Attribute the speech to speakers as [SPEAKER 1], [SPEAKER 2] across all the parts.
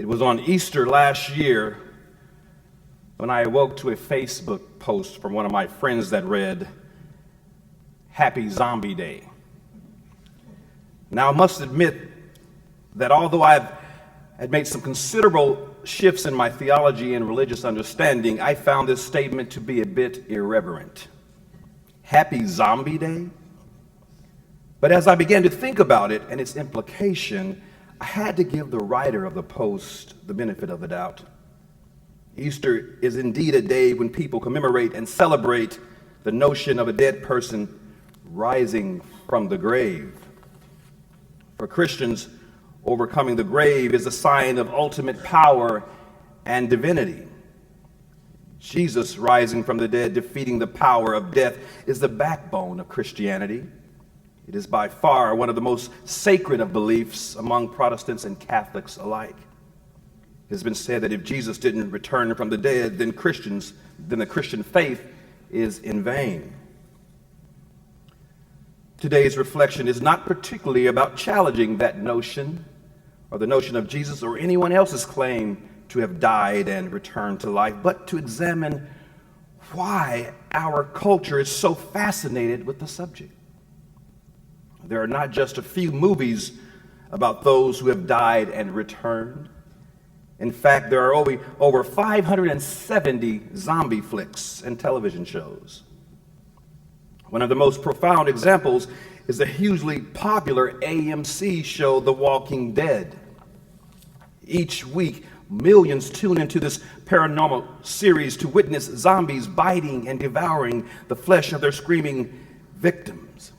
[SPEAKER 1] It was on Easter last year when I awoke to a Facebook post from one of my friends that read, "Happy Zombie Day." Now, I must admit that although I had made some considerable shifts in my theology and religious understanding, I found this statement to be a bit irreverent. Happy Zombie Day? But as I began to think about it and its implication, I had to give the writer of the post the benefit of the doubt. Easter is indeed a day when people commemorate and celebrate the notion of a dead person rising from the grave. For Christians, overcoming the grave is a sign of ultimate power and divinity. Jesus rising from the dead, defeating the power of death, is the backbone of Christianity. It is by far one of the most sacred of beliefs among Protestants and Catholics alike. It has been said that if Jesus didn't return from the dead, then the Christian faith is in vain. Today's reflection is not particularly about challenging that notion or the notion of Jesus or anyone else's claim to have died and returned to life, but to examine why our culture is so fascinated with the subject. There are not just a few movies about those who have died and returned. In fact, there are over 570 zombie flicks and television shows. One of the most profound examples is the hugely popular AMC show, The Walking Dead. Each week, millions tune into this paranormal series to witness zombies biting and devouring the flesh of their screaming victims,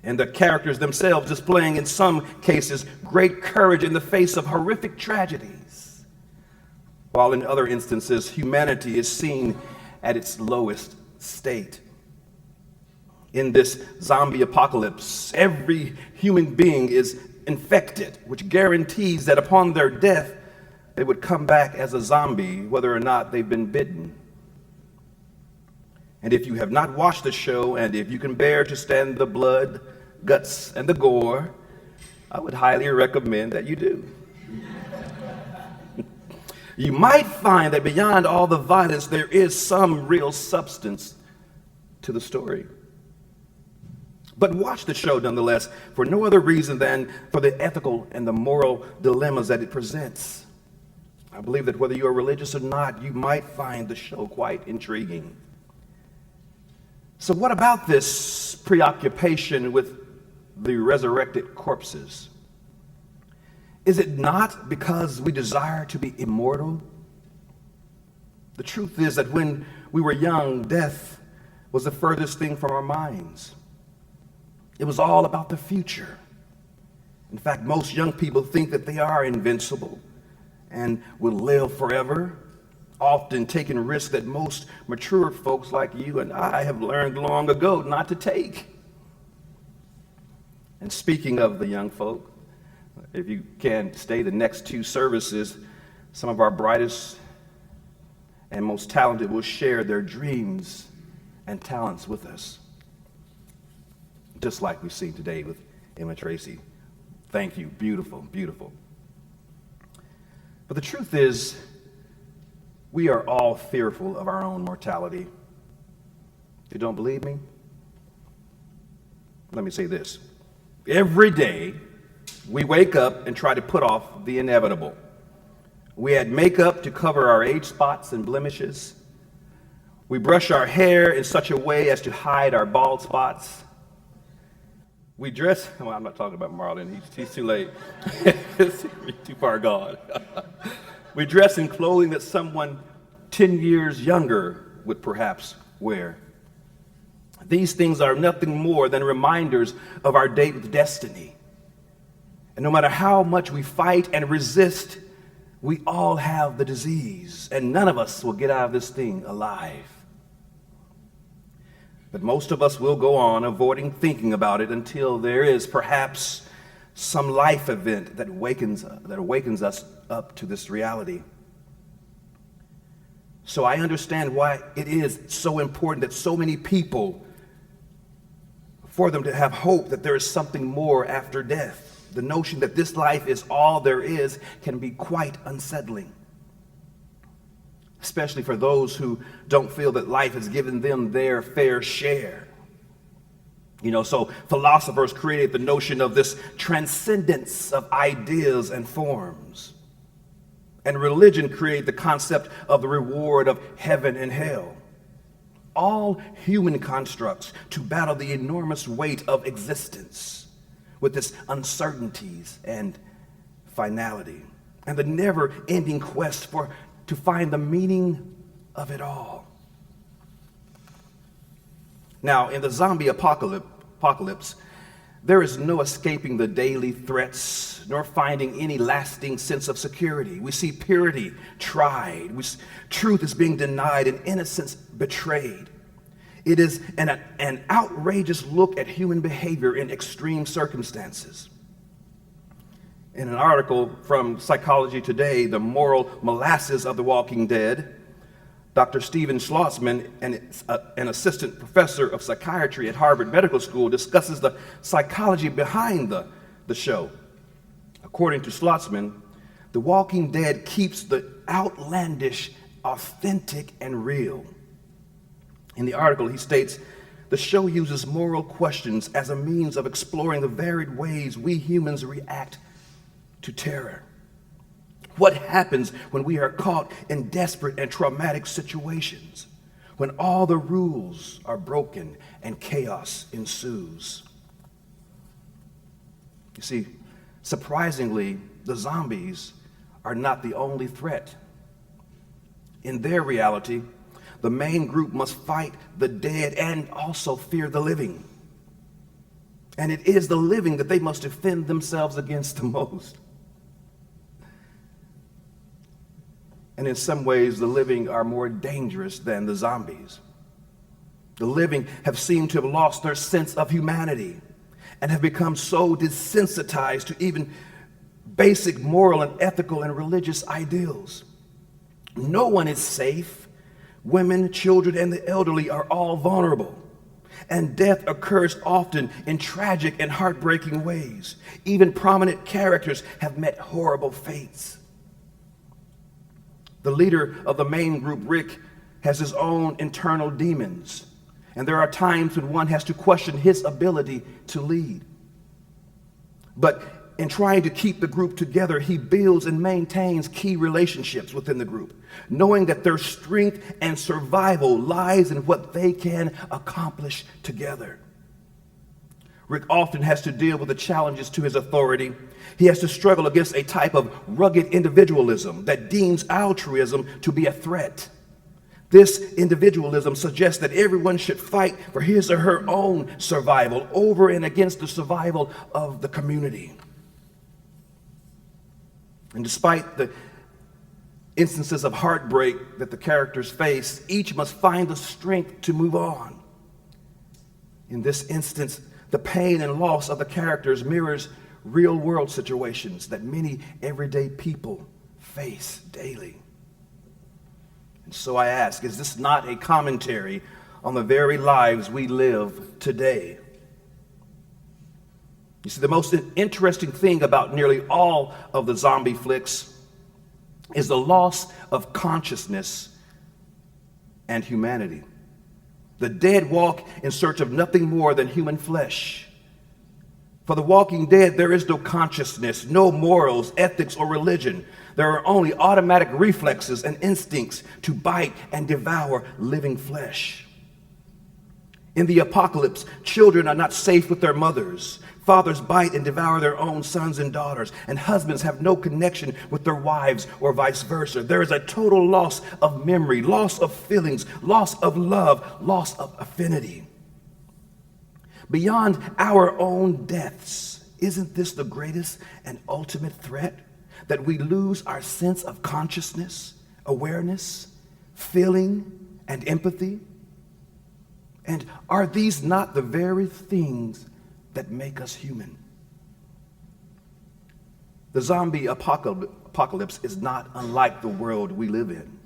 [SPEAKER 1] and the characters themselves displaying, in some cases, great courage in the face of horrific tragedies, while in other instances, humanity is seen at its lowest state. In this zombie apocalypse, every human being is infected, which guarantees that upon their death, they would come back as a zombie, whether or not they've been bitten. And if you have not watched the show, and if you can bear to stand the blood, guts, and the gore, I would highly recommend that you do. You might find that beyond all the violence, there is some real substance to the story. But watch the show nonetheless, for no other reason than for the ethical and the moral dilemmas that it presents. I believe that whether you are religious or not, you might find the show quite intriguing. So what about this preoccupation with the resurrected corpses? Is it not because we desire to be immortal? The truth is that when we were young, death was the furthest thing from our minds. It was all about the future. In fact, most young people think that they are invincible and will live forever, often taking risks that most mature folks like you and I have learned long ago not to take. And speaking of the young folk, if you can stay the next two services, some of our brightest and most talented will share their dreams and talents with us, just like we've seen today with Emma Tracy. Thank you. Beautiful, beautiful. But the truth is, we are all fearful of our own mortality. You don't believe me? Let me say this. Every day, we wake up and try to put off the inevitable. We add makeup to cover our age spots and blemishes. We brush our hair in such a way as to hide our bald spots. We dress, well, I'm not talking about Marlon, he's too late. He's too far gone. We dress in clothing that someone 10 years younger would perhaps wear. These things are nothing more than reminders of our date with destiny. And no matter how much we fight and resist, we all have the disease, and none of us will get out of this thing alive. But most of us will go on avoiding thinking about it until there is perhaps some life event that awakens us up to this reality. So I understand why it is so important that so many people, for them to have hope that there is something more after death. The notion that this life is all there is can be quite unsettling, especially for those who don't feel that life has given them their fair share. So philosophers created the notion of this transcendence of ideas and forms. And religion created the concept of the reward of heaven and hell. All human constructs to battle the enormous weight of existence with its uncertainties and finality, and the never-ending quest to find the meaning of it all. Now, in the zombie apocalypse, there is no escaping the daily threats, nor finding any lasting sense of security. We see purity tried, truth is being denied, and innocence betrayed. It is an outrageous look at human behavior in extreme circumstances. In an article from Psychology Today, The Moral Molasses of the Walking Dead, Dr. Steven Schlossman, an assistant professor of psychiatry at Harvard Medical School, discusses the psychology behind the show. According to Schlossman, The Walking Dead keeps the outlandish authentic and real. In the article, he states, the show uses moral questions as a means of exploring the varied ways we humans react to terror. What happens when we are caught in desperate and traumatic situations, when all the rules are broken and chaos ensues? You see, surprisingly, the zombies are not the only threat. In their reality, the main group must fight the dead and also fear the living. And it is the living that they must defend themselves against the most. And in some ways, the living are more dangerous than the zombies. The living have seemed to have lost their sense of humanity and have become so desensitized to even basic moral and ethical and religious ideals. No one is safe. Women, children, and the elderly are all vulnerable. And death occurs often in tragic and heartbreaking ways. Even prominent characters have met horrible fates. The leader of the main group, Rick, has his own internal demons. And there are times when one has to question his ability to lead. But in trying to keep the group together, he builds and maintains key relationships within the group, knowing that their strength and survival lies in what they can accomplish together. Rick often has to deal with the challenges to his authority. He has to struggle against a type of rugged individualism that deems altruism to be a threat. This individualism suggests that everyone should fight for his or her own survival over and against the survival of the community. And despite the instances of heartbreak that the characters face, each must find the strength to move on. In this instance, the pain and loss of the characters mirrors real-world situations that many everyday people face daily. And so I ask, is this not a commentary on the very lives we live today? You see, the most interesting thing about nearly all of the zombie flicks is the loss of consciousness and humanity. The dead walk in search of nothing more than human flesh. For the walking dead, there is no consciousness, no morals, ethics, or religion. There are only automatic reflexes and instincts to bite and devour living flesh. In the apocalypse, children are not safe with their mothers. Fathers bite and devour their own sons and daughters, and husbands have no connection with their wives or vice versa. There is a total loss of memory, loss of feelings, loss of love, loss of affinity. Beyond our own deaths, isn't this the greatest and ultimate threat? That we lose our sense of consciousness, awareness, feeling, and empathy? And are these not the very things that make us human? The zombie apocalypse is not unlike the world we live in.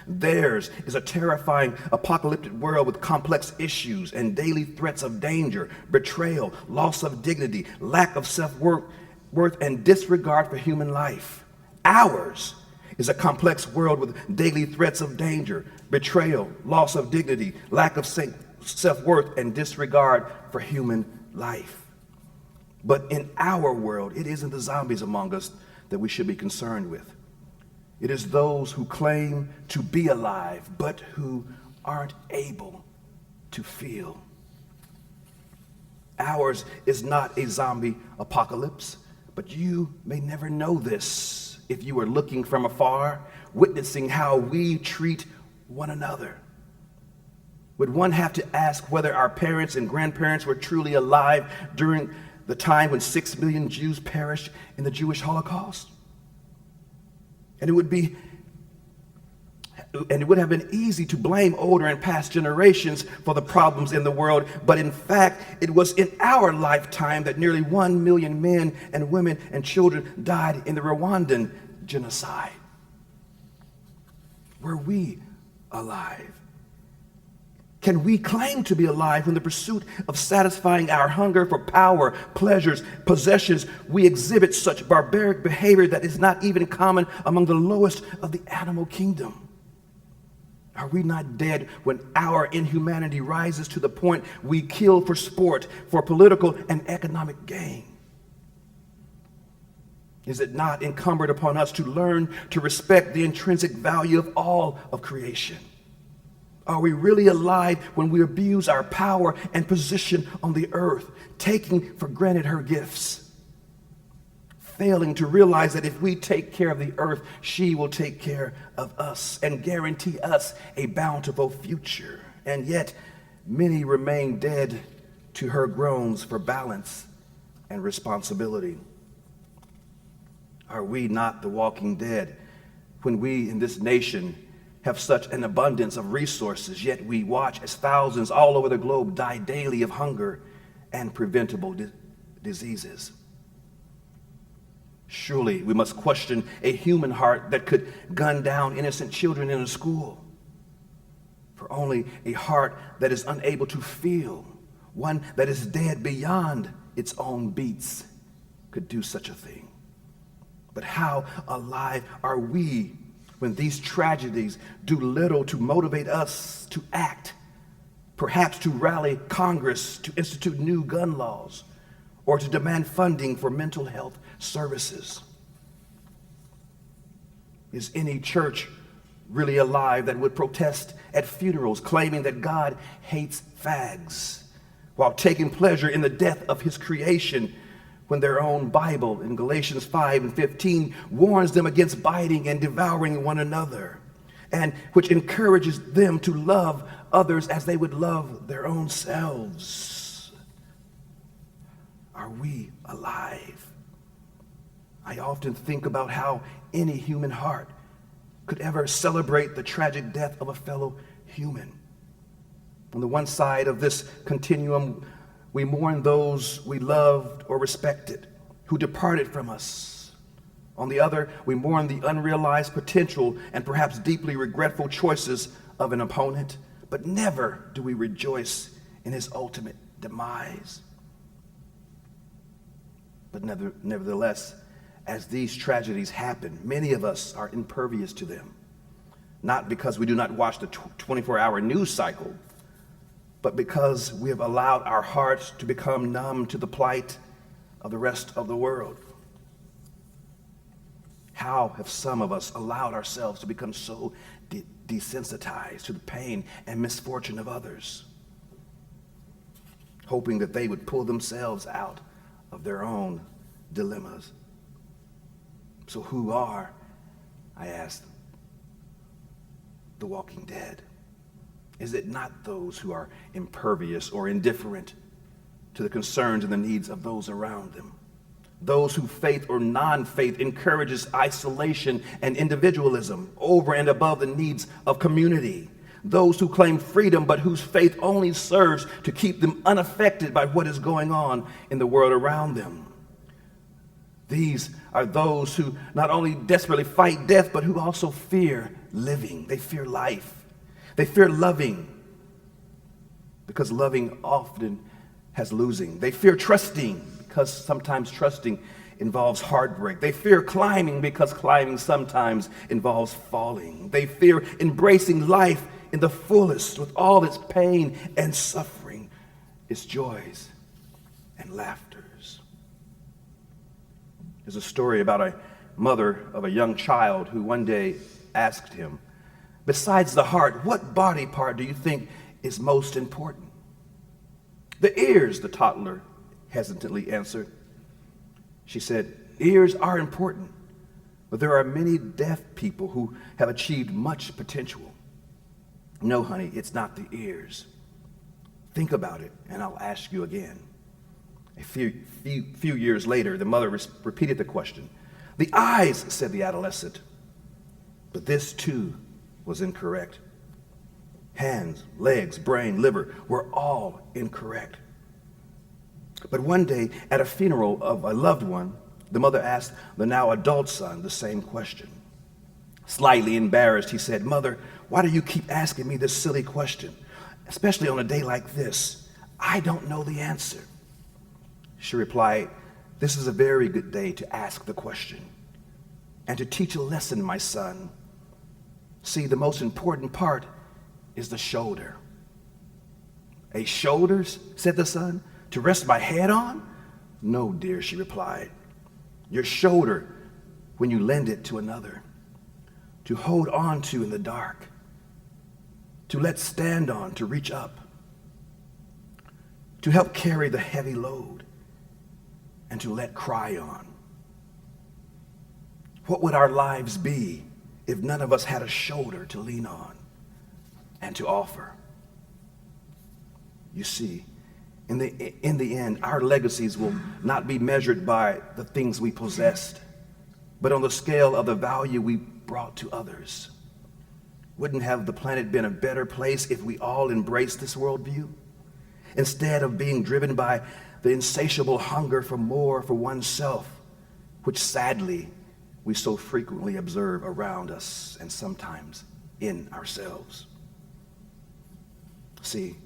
[SPEAKER 1] Theirs is a terrifying apocalyptic world with complex issues and daily threats of danger, betrayal, loss of dignity, lack of self-worth, worth, and disregard for human life. Ours is a complex world with daily threats of danger, betrayal, loss of dignity, lack of self-worth, and disregard for human life. But in our world, it isn't the zombies among us that we should be concerned with. It is those who claim to be alive, but who aren't able to feel. Ours is not a zombie apocalypse, but you may never know this if you are looking from afar, witnessing how we treat one another. Would one have to ask whether our parents and grandparents were truly alive during the time when 6 million Jews perished in the Jewish Holocaust? And it would have been easy to blame older and past generations for the problems in the world, but in fact, it was in our lifetime that nearly 1 million men and women and children died in the Rwandan genocide. Were we alive? Can we claim to be alive when the pursuit of satisfying our hunger for power, pleasures, possessions, we exhibit such barbaric behavior that is not even common among the lowest of the animal kingdom? Are we not dead when our inhumanity rises to the point we kill for sport, for political and economic gain? Is it not incumbent upon us to learn to respect the intrinsic value of all of creation? Are we really alive when we abuse our power and position on the earth, taking for granted her gifts, failing to realize that if we take care of the earth, she will take care of us and guarantee us a bountiful future? And yet, many remain dead to her groans for balance and responsibility. Are we not the walking dead when we in this nation have such an abundance of resources, yet we watch as thousands all over the globe die daily of hunger and preventable diseases? Surely we must question a human heart that could gun down innocent children in a school. For only a heart that is unable to feel, one that is dead beyond its own beats, could do such a thing. But how alive are we when these tragedies do little to motivate us to act, perhaps to rally Congress to institute new gun laws or to demand funding for mental health services? Is any church really alive that would protest at funerals claiming that God hates fags while taking pleasure in the death of his creation, when their own Bible in Galatians 5:15 warns them against biting and devouring one another, and which encourages them to love others as they would love their own selves? Are we alive? I often think about how any human heart could ever celebrate the tragic death of a fellow human. On the one side of this continuum, we mourn those we loved or respected who departed from us. On the other, we mourn the unrealized potential and perhaps deeply regretful choices of an opponent, but never do we rejoice in his ultimate demise. But nevertheless, as these tragedies happen, many of us are impervious to them, not because we do not watch the 24-hour news cycle, but because we have allowed our hearts to become numb to the plight of the rest of the world. How have some of us allowed ourselves to become so desensitized to the pain and misfortune of others, hoping that they would pull themselves out of their own dilemmas? So who are, I asked, the walking dead? Is it not those who are impervious or indifferent to the concerns and the needs of those around them? Those whose faith or non-faith encourages isolation and individualism over and above the needs of community? Those who claim freedom but whose faith only serves to keep them unaffected by what is going on in the world around them? These are those who not only desperately fight death, but who also fear living. They fear life. They fear loving, because loving often has losing. They fear trusting, because sometimes trusting involves heartbreak. They fear climbing because climbing sometimes involves falling. They fear embracing life in the fullest with all its pain and suffering, its joys and laughters. There's a story about a mother of a young child who one day asked him, "Besides the heart, what body part do you think is most important?" "The ears," the toddler hesitantly answered. She said, "Ears are important, but there are many deaf people who have achieved much potential." "No, honey, it's not the ears. Think about it, and I'll ask you again." A few years later, the mother repeated the question. "The eyes," said the adolescent. But this, too, was incorrect. Hands, legs, brain, liver were all incorrect. But one day, at a funeral of a loved one, the mother asked the now adult son the same question. Slightly embarrassed, he said, "Mother, why do you keep asking me this silly question, especially on a day like this? I don't know the answer." She replied, "This is a very good day to ask the question and to teach a lesson, my son. See, the most important part is the shoulder." "A shoulder," said the son, "to rest my head on?" "No, dear," she replied. "Your shoulder when you lend it to another, to hold on to in the dark, to let stand on, to reach up, to help carry the heavy load, and to let cry on. What would our lives be if none of us had a shoulder to lean on and to offer?" You see, in the end, our legacies will not be measured by the things we possessed, but on the scale of the value we brought to others. Wouldn't have the planet been a better place if we all embraced this worldview, instead of being driven by the insatiable hunger for more for oneself, which sadly we so frequently observe around us and sometimes in ourselves? See,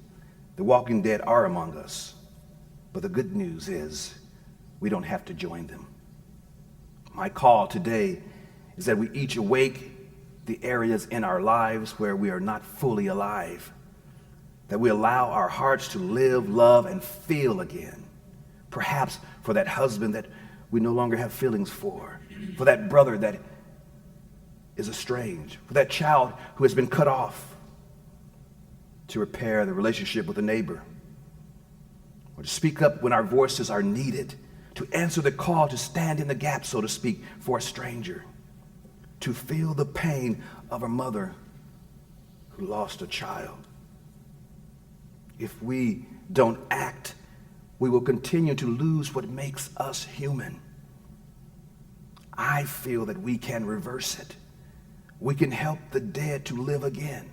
[SPEAKER 1] the walking dead are among us, but the good news is we don't have to join them. My call today is that we each awake the areas in our lives where we are not fully alive, that we allow our hearts to live, love, and feel again. Perhaps for that husband that we no longer have feelings for that brother that is estranged, for that child who has been cut off, to repair the relationship with a neighbor, or to speak up when our voices are needed, to answer the call to stand in the gap, so to speak, for a stranger, to feel the pain of a mother who lost a child. If we don't act, we will continue to lose what makes us human. I feel that we can reverse it. We can help the dead to live again.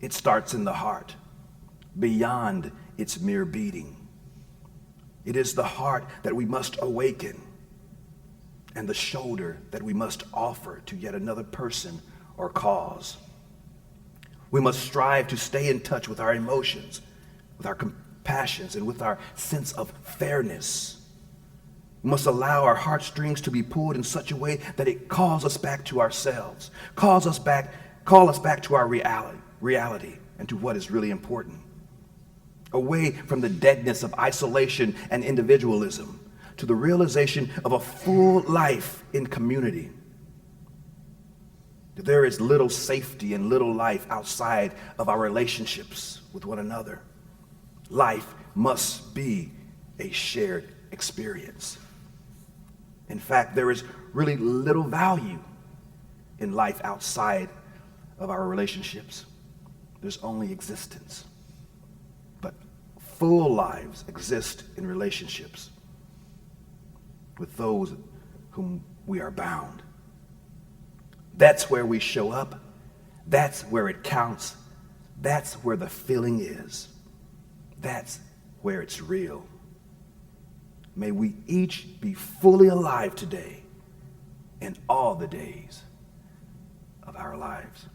[SPEAKER 1] It starts in the heart, beyond its mere beating. It is the heart that we must awaken, and the shoulder that we must offer to yet another person or cause. We must strive to stay in touch with our emotions, with our compassions, and with our sense of fairness. We must allow our heartstrings to be pulled in such a way that it calls us back to ourselves, call us back to our reality and to what is really important. Away from the deadness of isolation and individualism to the realization of a full life in community. There is little safety and little life outside of our relationships with one another. Life must be a shared experience. In fact, there is really little value in life outside of our relationships. There's only existence. But full lives exist in relationships with those whom we are bound. That's where we show up. That's where it counts. That's where the feeling is. That's where it's real. May we each be fully alive today in all the days of our lives.